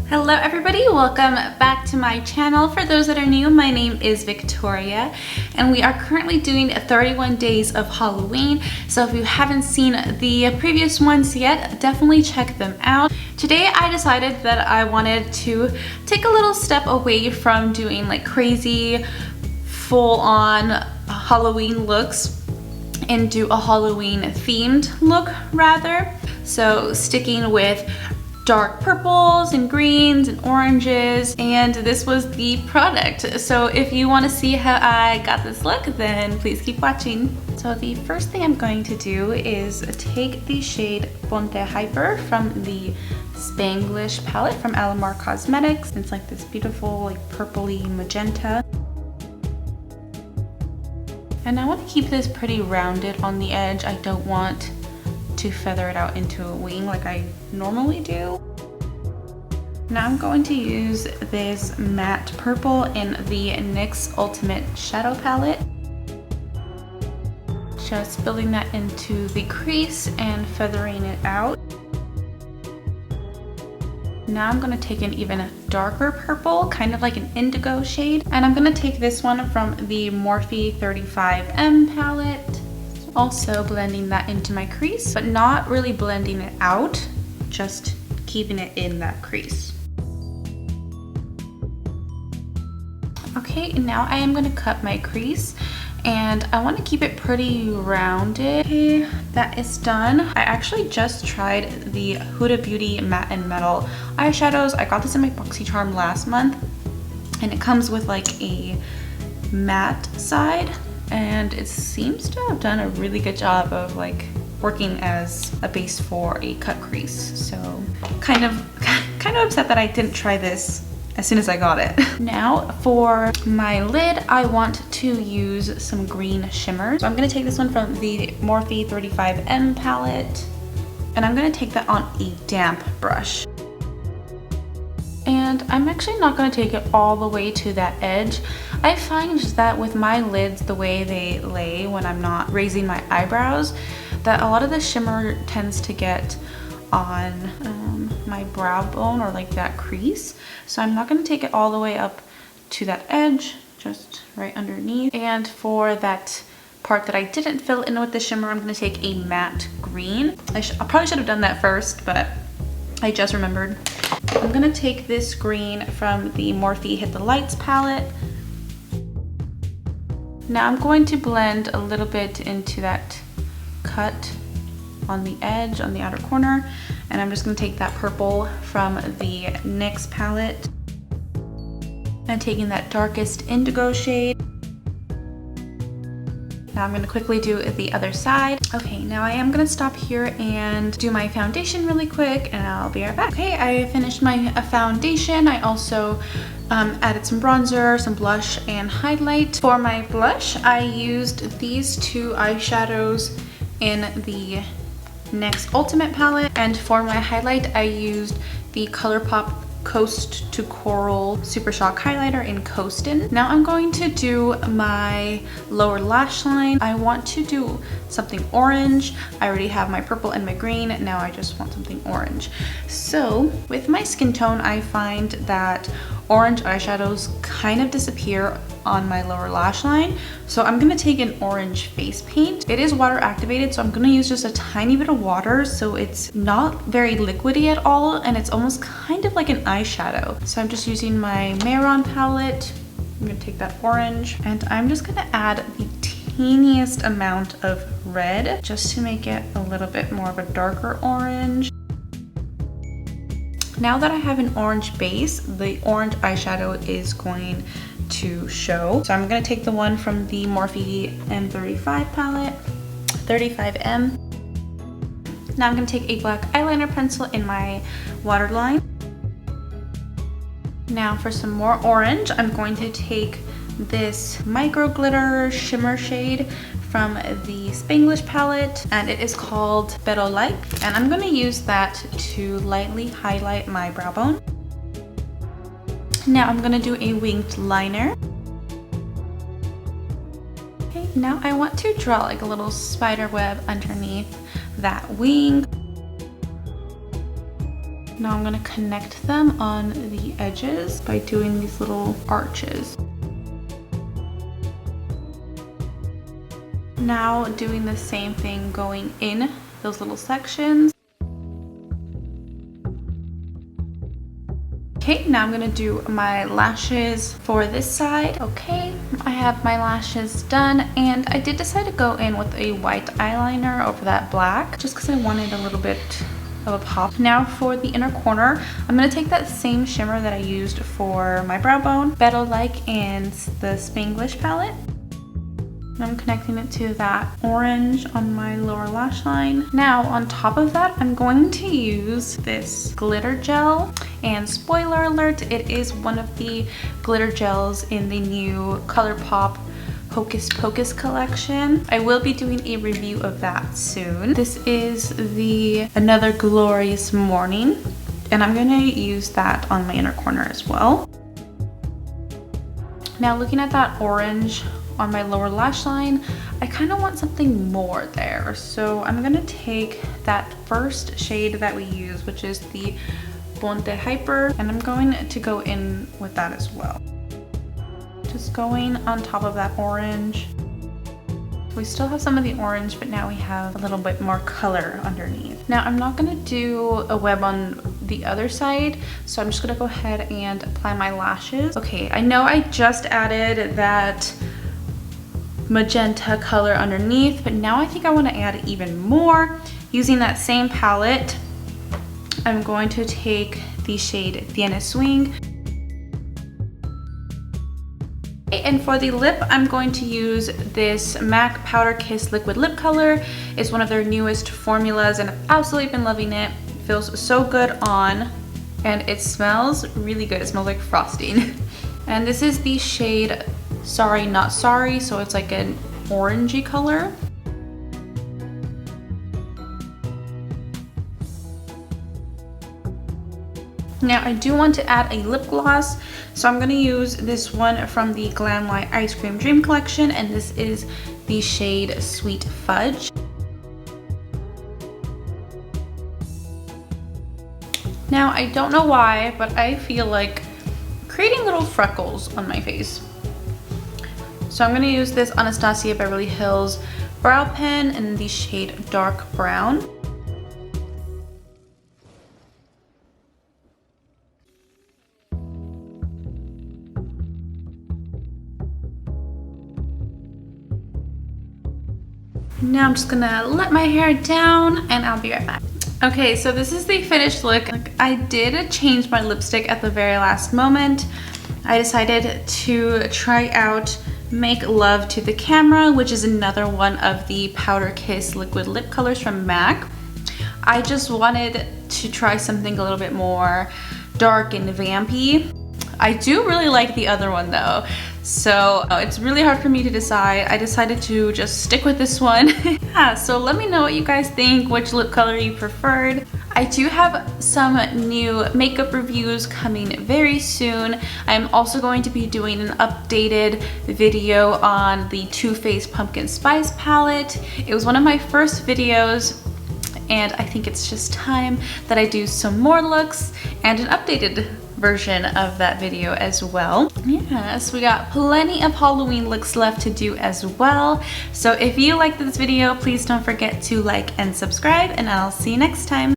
Hello everybody, welcome back to my channel. For those that are new, my name is Victoria and we are currently doing 31 days of Halloween. So if you haven't seen the previous ones yet, definitely check them out. Today I decided that I wanted to take a little step away from doing like crazy full-on Halloween looks and do a Halloween themed look rather. So sticking with dark purples and greens and oranges, and this was the product. So if you want to see how I got this look, then please keep watching. So the first thing I'm going to do is take the shade Ponte Hyper from the Spanglish palette from Alamar Cosmetics. It's like this beautiful like purpley magenta. And I want to keep this pretty rounded on the edge. I don't want to feather it out into a wing like I normally do. Now I'm going to use this matte purple in the NYX Ultimate Shadow Palette. Just building that into the crease and feathering it out. Now I'm going to take an even darker purple, kind of like an indigo shade, and I'm going to take this one from the Morphe 35M palette. Also blending that into my crease, but not really blending it out, just keeping it in that crease. Okay, now I am going to cut my crease and I want to keep it pretty rounded. Okay, that is done. I actually just tried the Huda Beauty Matte and Metal eyeshadows. I got this in my BoxyCharm last month and it comes with like a matte side, and it seems to have done a really good job of like working as a base for a cut crease. So kind of upset that I didn't try this as soon as I got it. Now for my lid, I want to use some green shimmers. So I'm gonna take this one from the Morphe 35M palette, and I'm gonna take that on a damp brush. And I'm actually not going to take it all the way to that edge. I find that with my lids, the way they lay when I'm not raising my eyebrows, that a lot of the shimmer tends to get on my brow bone or like that crease. So I'm not going to take it all the way up to that edge, just right underneath. And for that part that I didn't fill in with the shimmer, I'm going to take a matte green. I probably should have done that first, but I just remembered. I'm gonna take this green from the Morphe Hit the Lights palette. Now I'm going to blend a little bit into that cut on the edge, on the outer corner, and I'm just gonna take that purple from the NYX palette and taking that darkest indigo shade. Now I'm gonna quickly do the other side. Okay, now I am gonna stop here and do my foundation really quick and I'll be right back. Okay, I finished my foundation. I also added some bronzer, some blush, and highlight. For my blush, I used these two eyeshadows in the NYX Ultimate palette. And for my highlight, I used the Colourpop Coast to Coral Super Shock highlighter in Coastin. Now I'm going to do my lower lash line. I want to do something orange. I already have my purple and my green. Now I just want something orange. So with my skin tone, I find that orange eyeshadows kind of disappear on my lower lash line. So I'm gonna take an orange face paint. It is water activated, so I'm gonna use just a tiny bit of water so it's not very liquidy at all and it's almost kind of like an eyeshadow. So I'm just using my Mehron palette. I'm gonna take that orange and I'm just gonna add the teeniest amount of red just to make it a little bit more of a darker orange. Now that I have an orange base, the orange eyeshadow is going to show. So I'm going to take the one from the Morphe M35 palette, 35M. Now I'm going to take a black eyeliner pencil in my waterline. Now for some more orange, I'm going to take this micro glitter shimmer shade from the Spanglish palette, and it is called Pero Like, and I'm going to use that to lightly highlight my brow bone. Now I'm going to do a winged liner. Okay, now I want to draw like a little spider web underneath that wing. Now I'm gonna connect them on the edges by doing these little arches. Now doing the same thing going in those little sections. Okay, now I'm gonna do my lashes for this side. Okay, I have my lashes done, and I did decide to go in with a white eyeliner over that black, just because I wanted a little bit of a pop. Now for the inner corner, I'm gonna take that same shimmer that I used for my brow bone, Better Like, and the Spanglish palette. I'm connecting it to that orange on my lower lash line. Now on top of that, I'm going to use this glitter gel, and spoiler alert, it is one of the glitter gels in the new Colourpop Hocus Pocus collection. I will be doing a review of that soon. This is the Another Glorious Morning, and I'm gonna use that on my inner corner as well. Now looking at that orange on my lower lash line, I kind of want something more there. So I'm gonna take that first shade that we use, which is the Ponte Hyper, and I'm going to go in with that as well. Just going on top of that orange. We still have some of the orange, but now we have a little bit more color underneath. Now I'm not gonna do a web on the other side, so I'm just gonna go ahead and apply my lashes. Okay, I know I just added that magenta color underneath, but now I think I want to add even more. Using that same palette, I'm going to take the shade Tiene Swing. And for the lip, I'm going to use this MAC Powder Kiss Liquid Lip Color. It's one of their newest formulas, and I've absolutely been loving it. It feels so good on, and it smells really good. It smells like frosting. And this is the shade Sorry Not Sorry, so it's like an orangey color. Now I do want to add a lip gloss, so I'm going to use this one from the Glamlite Ice Cream Dream Collection, and this is the shade Sweet Fudge. Now I don't know why, but I feel like creating little freckles on my face. So I'm going to use this Anastasia Beverly Hills brow pen in the shade Dark Brown. Now I'm just gonna let my hair down and I'll be right back. Okay, so this is the finished look. I did change my lipstick at the very last moment. I decided to try out Make Love to the Camera, which is another one of the Powder Kiss liquid lip colors from MAC. I just wanted to try something a little bit more dark and vampy. I do really like the other one though, so it's really hard for me to decide. I decided to just stick with this one. Yeah, so let me know what you guys think, which lip color you preferred. I do have some new makeup reviews coming very soon. I'm also going to be doing an updated video on the Too Faced Pumpkin Spice palette. It was one of my first videos, and I think it's just time that I do some more looks and an updated version of that video as well. Yes, we got plenty of Halloween looks left to do as well. So if you liked this video, please don't forget to like and subscribe, and I'll see you next time.